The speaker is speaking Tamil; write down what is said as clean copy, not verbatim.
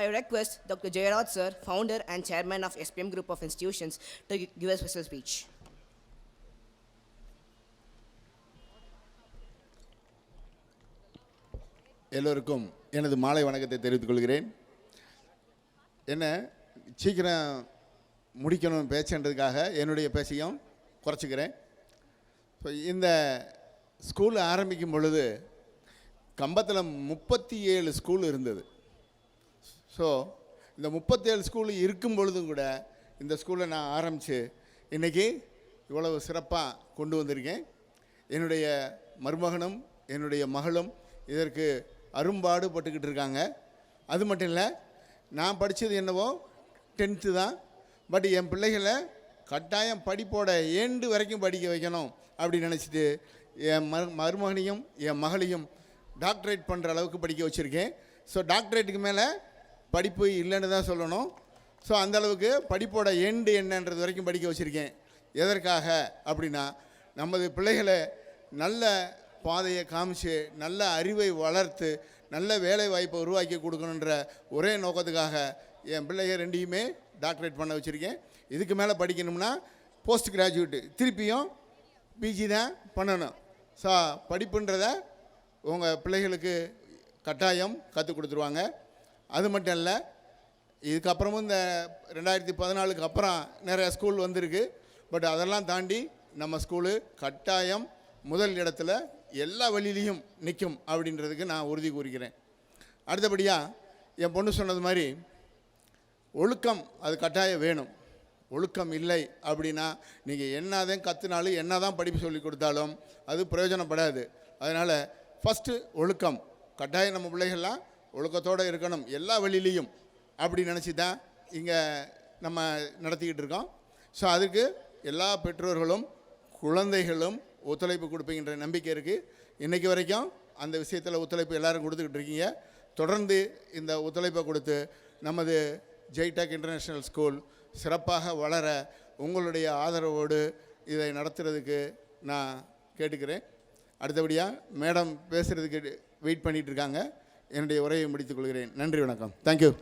I request Dr. Jayaraj sir, founder and chairman of SPM Group of Institutions, to give a special speech. எல்லோருக்கும் எனது மாலை வணக்கத்தை தெரிவித்துக் கொள்கிறேன். என்ன சீக்கிரம் முடிக்கணும் பேச்சுன்றதுக்காக என்னுடைய பேச்சையும் குறைச்சிக்கிறேன். ஸோ இந்த ஸ்கூல் ஆரம்பிக்கும் பொழுது கம்பத்தில் 37 ஸ்கூல் இருந்தது. ஸோ இந்த 37 ஸ்கூல் இருக்கும் பொழுதும் கூட இந்த ஸ்கூலை நான் ஆரம்பித்து இன்றைக்கி இவ்வளவு சிறப்பாக கொண்டு வந்திருக்கேன். என்னுடைய மருமகனும் என்னுடைய மகளும் இதற்கு அரும்பாடுபட்டுக்கிட்டு இருக்காங்க. அது மட்டும் இல்லை, நான் படித்தது என்னவோ 10th தான். பட் என் பிள்ளைகளை கட்டாயம் படிப்போட ஏண்டு வரைக்கும் படிக்க வைக்கணும் அப்படின்னு நினச்சிட்டு என் மருமகனையும் என் மகளையும் டாக்டரேட் பண்ணுற அளவுக்கு படிக்க வச்சுருக்கேன். ஸோ டாக்டரேட்டுக்கு மேலே படிப்பு இல்லைன்னு தான் சொல்லணும். ஸோ அந்தளவுக்கு படிப்போட எண்டு என்னன்றது வரைக்கும் படிக்க வச்சுருக்கேன். எதற்காக அப்படின்னா, நமது பிள்ளைகளை நல்ல பாதையை காமிச்சு நல்ல அறிவை வளர்த்து நல்ல வேலை வாய்ப்பை உருவாக்கி கொடுக்கணுன்ற ஒரே நோக்கத்துக்காக என் பிள்ளைங்க ரெண்டையுமே டாக்டரேட் பண்ண வச்சுருக்கேன். இதுக்கு மேலே படிக்கணும்னா போஸ்ட் கிராஜுவேட்டு திருப்பியும் பிஜி தான் பண்ணணும். ஸோ படிப்புன்றத உங்கள் பிள்ளைகளுக்கு கட்டாயம் கற்றுக் கொடுத்துருவாங்க. அது மட்டும் இல்லை, இதுக்கப்புறமும் இந்த 2014க்கு அப்புறம் நிறைய ஸ்கூல் வந்திருக்கு. பட் அதெல்லாம் தாண்டி நம்ம ஸ்கூலு கட்டாயம் முதல் இடத்துல எல்லா வழியிலையும் நிற்கும் அப்படின்றதுக்கு நான் உறுதி கூறுகிறேன். அடுத்தபடியாக என் பொண்ணு சொன்னது மாதிரி ஒழுக்கம் அது கட்டாயம் வேணும். ஒழுக்கம் இல்லை அப்படின்னா நீங்கள் என்னதான் கற்றுனாலும் என்ன தான் படிப்பு சொல்லி கொடுத்தாலும் அது பிரயோஜனப்படாது. அதனால் ஃபஸ்ட்டு ஒழுக்கம் கட்டாயம். நம்ம பிள்ளைகள்லாம் ஒழுக்கத்தோடு இருக்கணும் எல்லா வழியிலையும் அப்படி நினச்சி தான் இங்கே நம்ம நடத்திக்கிட்டு இருக்கோம். ஸோ அதுக்கு எல்லா பெற்றோர்களும் குழந்தைகளும் ஒத்துழைப்பு கொடுப்பீங்கன்ற நம்பிக்கை இருக்குது. இன்றைக்கி வரைக்கும் அந்த விஷயத்தில் ஒத்துழைப்பு எல்லோரும் கொடுத்துக்கிட்டு இருக்கீங்க. தொடர்ந்து இந்த ஒத்துழைப்பை கொடுத்து நமது ஜெய்டெக் இன்டர்நேஷ்னல் ஸ்கூல் சிறப்பாக வளர உங்களுடைய ஆதரவோடு இதை நடத்துறதுக்கு நான் கேட்டுக்கிறேன். அடுத்தபடியாக மேடம் பேசுகிறதுக்கு வெயிட் பண்ணிகிட்டு இருக்காங்க. என்னுடைய உரையை முடித்துக் கொள்கிறேன். நன்றி, வணக்கம். தேங்க்யூ.